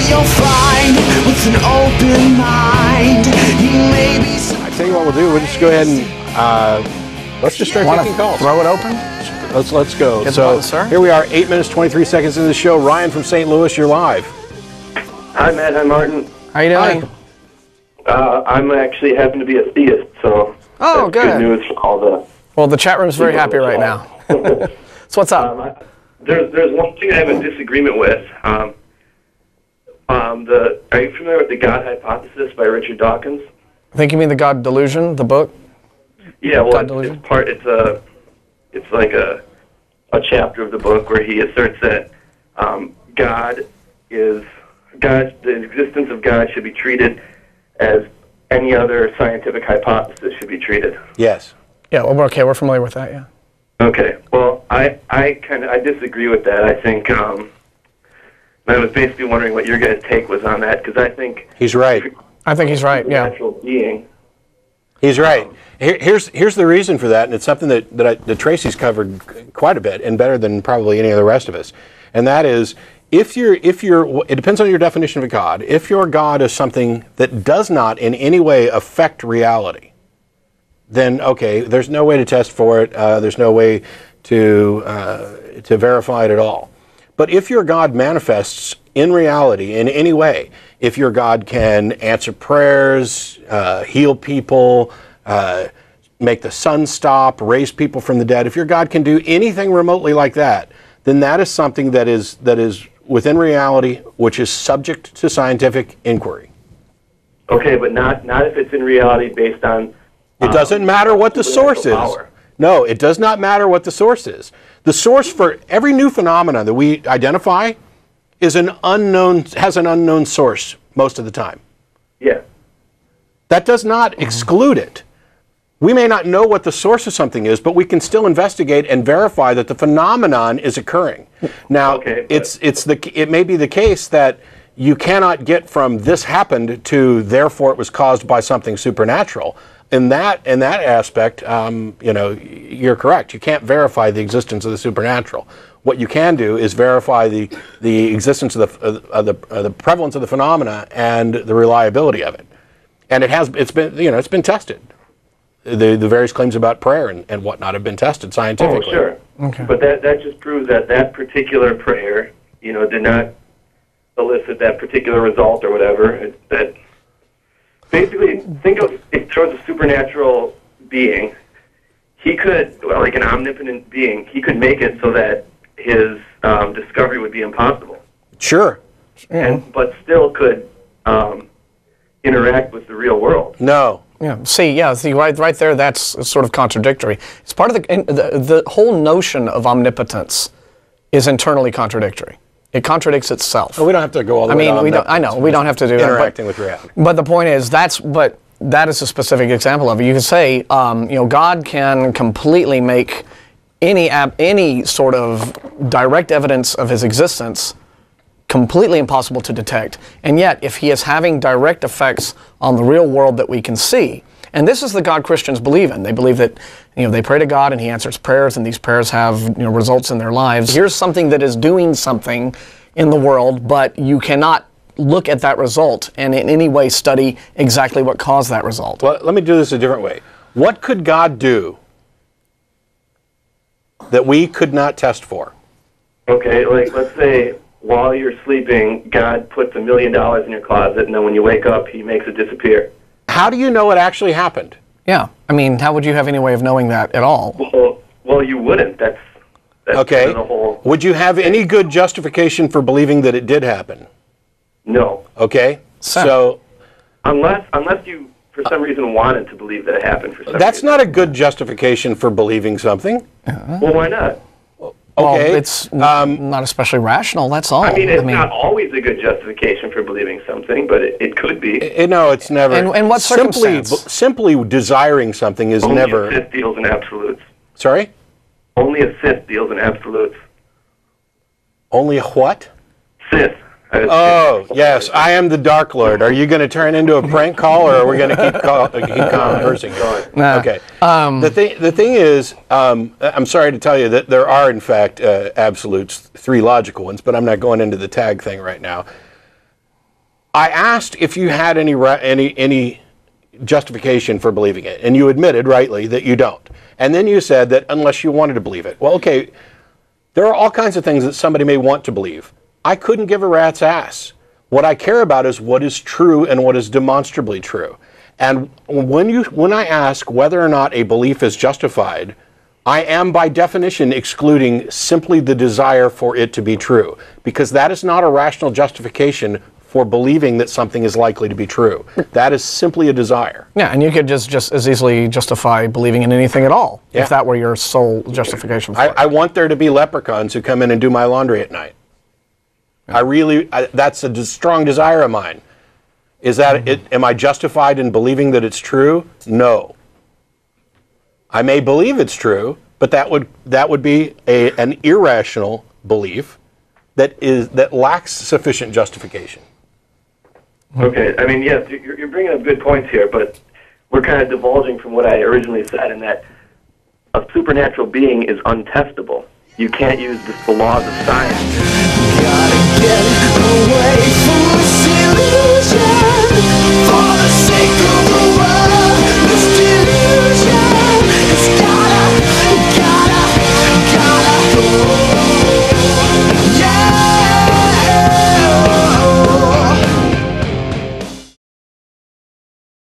you'll find with an open mind. You may be. I tell you what we'll do. We'll just go ahead and let's just start taking calls. Throw it open. Let's go. Get So button, sir. here we are, 8 minutes 23 seconds into the show. Ryan from St. Louis, you're live. Hi, Matt. Hi, Martin. How you doing? I'm actually happen to be a theist, so Oh, that's good. news for all the. Well, the chat room's very happy right now. So what's up? There's one thing I have a disagreement with. Are you familiar with the God hypothesis by Richard Dawkins? I think you mean the God Delusion, the book? Yeah, well, God Delusion? it's like a chapter of the book where he asserts that the existence of God should be treated as any other scientific hypothesis should be treated. Yes. Yeah, well, okay, we're familiar with that, yeah. Okay, well, I disagree with that. I think I was basically wondering what your guys' take was on that, because I think He's right. I think he's right, yeah. natural being. He's right. Here's the reason for that, and it's something that Tracy's covered quite a bit, and better than probably any of the rest of us. And that is, it depends on your definition of a God. If your God is something that does not in any way affect reality, then okay, there's no way to test for it. There's no way to verify it at all. But if your God manifests in reality in any way, if your God can answer prayers, heal people, make the sun stop, raise people from the dead, if your God can do anything remotely like that, then that is something that is within reality, which is subject to scientific inquiry. Okay, but not if it's in reality based on. It doesn't matter what the source is. Power. No, it does not matter what the source is. The source for every new phenomenon that we identify has an unknown source most of the time. Yeah. That does not exclude it. We may not know what the source of something is, but we can still investigate and verify that the phenomenon is occurring. Now, Okay, it may be the case that you cannot get from this happened to therefore it was caused by something supernatural. In that aspect, you're correct. You can't verify the existence of the supernatural. What you can do is verify the existence of the prevalence of the phenomena and the reliability of it. And it's been tested. The various claims about prayer and whatnot have been tested scientifically. Oh, sure. Okay. But that just proves that particular prayer, did not elicit that particular result or whatever. That basically, think of if there was a supernatural being, he could, like an omnipotent being, he could make it so that his discovery would be impossible. Sure. But still could interact with the real world. No. Yeah. See, right there, that's sort of contradictory. It's part of the whole notion of omnipotence is internally contradictory. It contradicts itself. Well, we don't have to go all the way down. I know we don't have to do that. Interacting with reality. But the point is, that is a specific example of it. You can say, God can completely make any sort of direct evidence of his existence completely impossible to detect. And yet, if he is having direct effects on the real world that we can see, and this is the God Christians believe in. They believe that they pray to God and he answers prayers, and these prayers have results in their lives. Here's something that is doing something in the world, but you cannot look at that result and in any way study exactly what caused that result. Well, let me do this a different way. What could God do that we could not test for? Okay, like let's say while you're sleeping, God puts $1 million in your closet, and then when you wake up, he makes it disappear. How do you know it actually happened? Yeah, how would you have any way of knowing that at all? Well, you wouldn't. That's okay. the whole. Would you have any good justification for believing that it did happen? No. Okay. So unless you for some reason wanted to believe that it happened for some reason. That's not a good justification for believing something. Well, why not? Okay. Well, it's not especially rational, that's all. It's not always a good justification for believing something, but it could be. No, it's never. In what circumstance? Simply desiring something is never. Only a Sith deals in absolutes. Sorry? Only a Sith deals in absolutes. Only a what? Sith. Oh, yes, I am the Dark Lord. Are you going to turn into a prank call, or are we going to keep conversing? Okay. The thing is, I'm sorry to tell you that there are, in fact, absolutes, 3 logical ones, but I'm not going into the tag thing right now. I asked if you had any justification for believing it, and you admitted rightly that you don't. And then you said that unless you wanted to believe it. Well, okay, there are all kinds of things that somebody may want to believe. I couldn't give a rat's ass. What I care about is what is true and what is demonstrably true. And when I ask whether or not a belief is justified, I am by definition excluding simply the desire for it to be true, because that is not a rational justification for believing that something is likely to be true. That is simply a desire. Yeah, and you could just as easily justify believing in anything at all, if that were your sole justification for it. I want there to be leprechauns who come in and do my laundry at night. That's a strong desire of mine. Is that it? Am I justified in believing that it's true? No. I may believe it's true, but that would be an irrational belief that lacks sufficient justification. Okay, I mean, yes, you're bringing up good points here, but we're kind of divulging from what I originally said, in that a supernatural being is untestable. You can't use the laws of science. Gotta get away from this illusion for the sake of the